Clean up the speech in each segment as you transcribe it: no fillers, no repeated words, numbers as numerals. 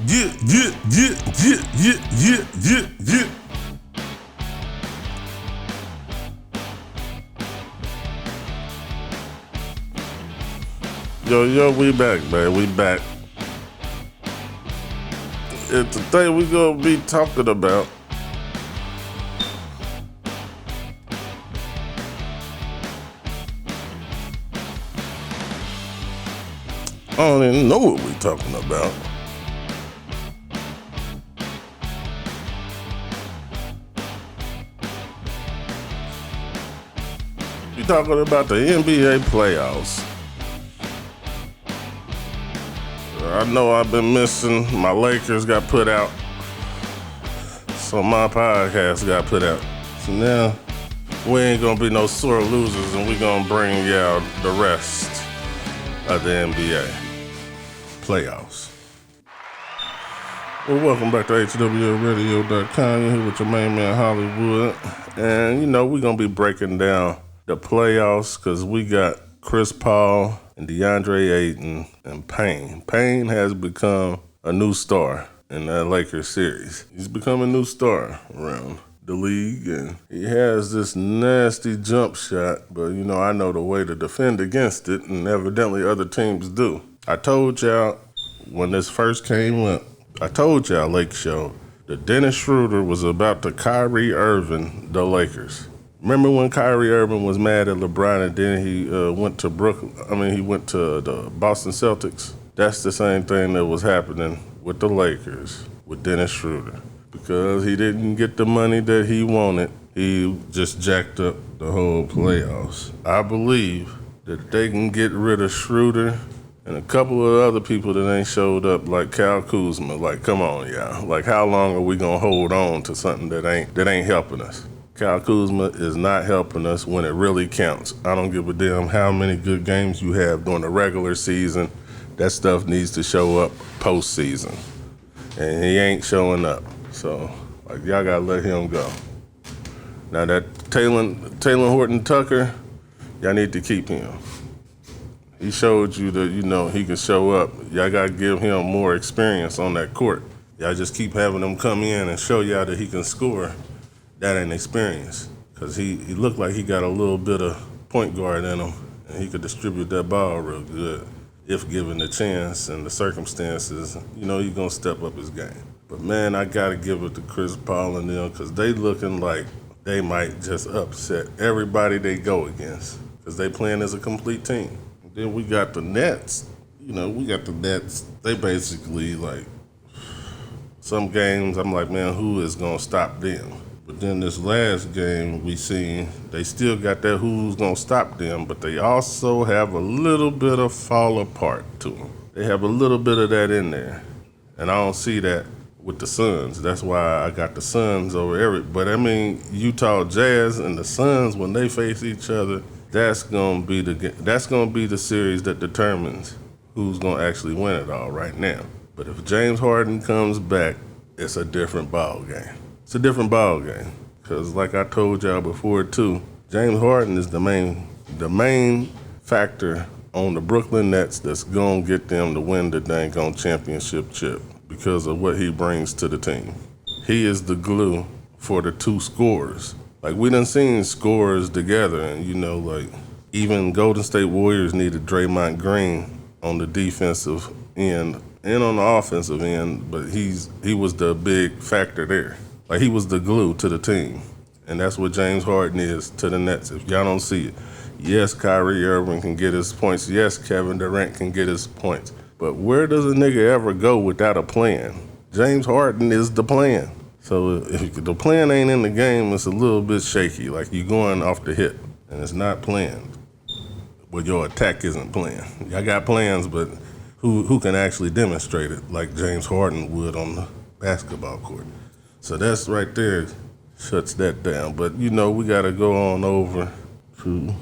Yeah. Yo, we back, man. We back. It's the thing we gonna be talking about. I don't even know what we talking about. We talking about the NBA playoffs. I know I've been missing. My Lakers got put out. So my podcast got put out. So now we ain't gonna be no sore losers, and we gonna bring y'all the rest of the NBA playoffs. Well, welcome back to HWLRADIO.COM. You're here with your main man Hollywood. And we're gonna be breaking down the playoffs because we got Chris Paul and DeAndre Ayton and Payne. Payne has become a new star in that Lakers series. He's become a new star around the league, and he has this nasty jump shot, but I know the way to defend against it, and evidently other teams do. I told y'all when this first came up, I told y'all Lake Show, that Dennis Schroder was about to Kyrie Irving the Lakers. Remember when Kyrie Irving was mad at LeBron and then he went to he went to the Boston Celtics? That's the same thing that was happening with the Lakers, with Dennis Schroder. Because he didn't get the money that he wanted, he just jacked up the whole playoffs. I believe that they can get rid of Schroder and a couple of other people that ain't showed up, like Kyle Kuzma. Like, come on, y'all. Like, how long are we gonna hold on to something that ain't helping us? Kyle Kuzma is not helping us when it really counts. I don't give a damn how many good games you have during the regular season. That stuff needs to show up postseason. And he ain't showing up. So, y'all gotta let him go. Now that Taylor Horton Tucker, y'all need to keep him. He showed you that, he can show up. Y'all gotta give him more experience on that court. Y'all just keep having him come in and show y'all that he can score. That ain't experience, because he looked like he got a little bit of point guard in him, and he could distribute that ball real good if given the chance and the circumstances. He's going to step up his game. But, man, I got to give it to Chris Paul and them, because they looking like they might just upset everybody they go against, because they playing as a complete team. And then we got the Nets. They basically, some games I'm like, man, who is going to stop them? But then this last game we seen, they still got that who's going to stop them, but they also have a little bit of fall apart to them. They have a little bit of that in there. And I don't see that with the Suns. That's why I got the Suns over every. But Utah Jazz and the Suns, when they face each other, that's going to be the series that determines who's going to actually win it all right now. But if James Harden comes back, it's a different ball game. It's a different ball game, because like I told y'all before too, James Harden is the main factor on the Brooklyn Nets that's gonna get them to win the dang on championship chip because of what he brings to the team. He is the glue for the two scorers. Like, we done seen scorers together, and even Golden State Warriors needed Draymond Green on the defensive end and on the offensive end, but he was the big factor there. Like, he was the glue to the team. And that's what James Harden is to the Nets, if y'all don't see it. Yes, Kyrie Irving can get his points. Yes, Kevin Durant can get his points. But where does a nigga ever go without a plan? James Harden is the plan. So if the plan ain't in the game, it's a little bit shaky. Like, you're going off the hip, and it's not planned. Well, your attack isn't planned. Y'all got plans, but who can actually demonstrate it like James Harden would on the basketball court? So that's right there, shuts that down. But, we got to go on over to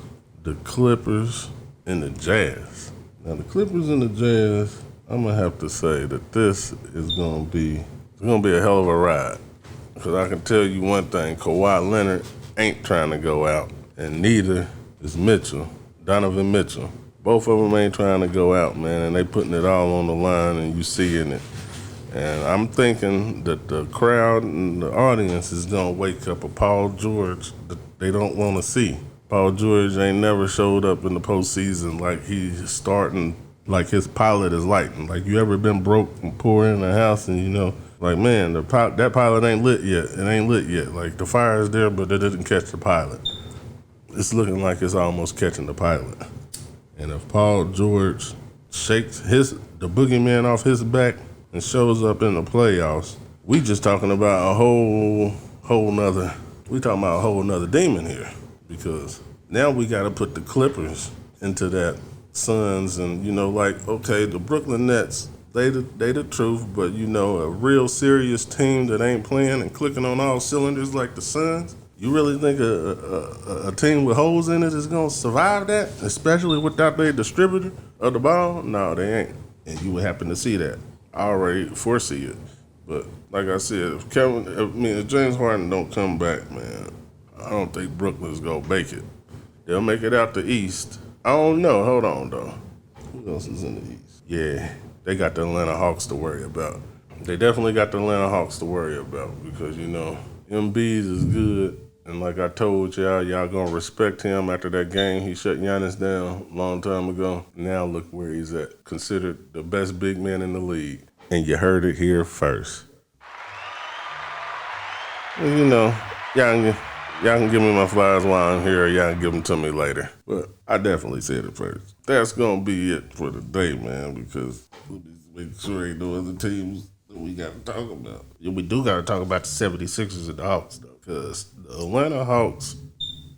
the Clippers and the Jazz. Now, the Clippers and the Jazz, I'm going to have to say that this is going to be a hell of a ride. Because I can tell you one thing, Kawhi Leonard ain't trying to go out, and neither is Donovan Mitchell. Both of them ain't trying to go out, man, and they putting it all on the line, and you seeing it. And I'm thinking that the crowd and the audience is going to wake up a Paul George that they don't want to see. Paul George ain't never showed up in the postseason like he's starting, like his pilot is lighting. Like, you ever been broke and poor in a house and, you know, like, man, that pilot ain't lit yet. It ain't lit yet. Like, the fire is there, but it didn't catch the pilot. It's looking like it's almost catching the pilot. And if Paul George shakes the boogeyman off his back and shows up in the playoffs, we just talking about a whole nother demon here. Because now we got to put the Clippers into that Suns, and, you know, like, okay, the Brooklyn Nets, they the truth, but, you know, a real serious team that ain't playing and clicking on all cylinders like the Suns, you really think a team with holes in it is going to survive that, especially without their distributor of the ball? No, they ain't. And you would happen to see that. I already foresee it. But like I said, if James Harden don't come back, man, I don't think Brooklyn's going to make it. They'll make it out the East. I don't know. Hold on, though. Who else is in the East? Yeah, they got the Atlanta Hawks to worry about. They definitely got the Atlanta Hawks to worry about because, you know, Embiid is good. And like I told y'all going to respect him after that game. He shut Giannis down a long time ago. Now look where he's at. Considered the best big man in the league. And you heard it here first. And, you know, y'all can give me my flowers while I'm here, or y'all can give them to me later. But I definitely said it first. That's going to be it for today, man, because we'll make sure ain't no other teams that we got to talk about. Yeah, we do got to talk about the 76ers and the Hawks, though, because the Atlanta Hawks,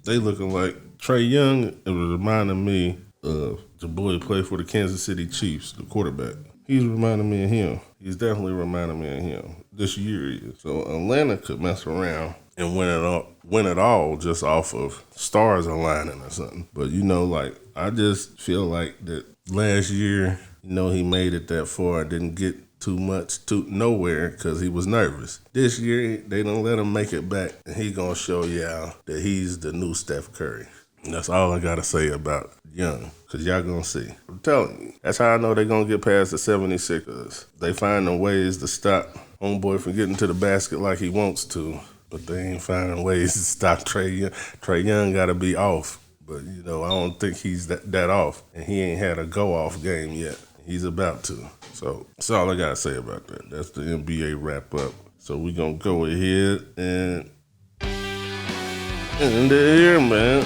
they looking like Trae Young. It was reminding me of the boy who played for the Kansas City Chiefs, the quarterback. He's reminding me of him. He's definitely reminding me of him. This year he is. So Atlanta could mess around and win it all just off of stars aligning or something. But, you know, like, I just feel like that last year, you know, he made it that far and didn't get nowhere because he was nervous. This year, they don't let him make it back, and he gonna show y'all that he's the new Steph Curry. And that's all I gotta say about Young, because y'all gonna see. I'm telling you, that's how I know they gonna get past the 76ers. They finding ways to stop homeboy from getting to the basket like he wants to, but they ain't finding ways to stop Trae Young. Trae Young gotta be off, but, you know, I don't think he's that off, and he ain't had a go-off game yet. He's about to. So that's all I gotta say about that. That's the NBA wrap up. So we gonna go ahead and end it here, man.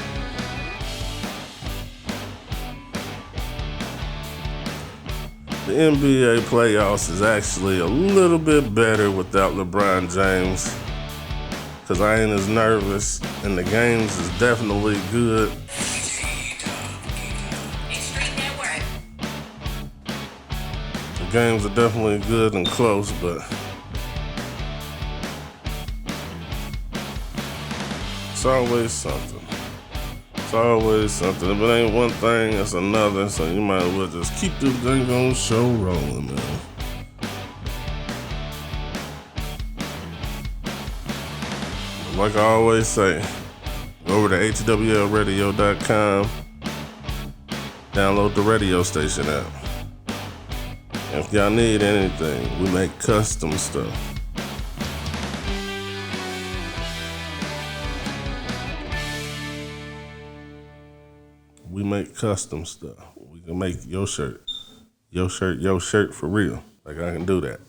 The NBA playoffs is actually a little bit better without LeBron James, because I ain't as nervous, and the games is definitely good. The games are definitely good and close, but it's always something. It's always something. If it ain't one thing, it's another. So you might as well just keep the dang on show rolling, man. But like I always say, go over to HWLRADIO.com. Download the radio station app. If y'all need anything, we make custom stuff. We make custom stuff. We can make your shirt for real. Like, I can do that.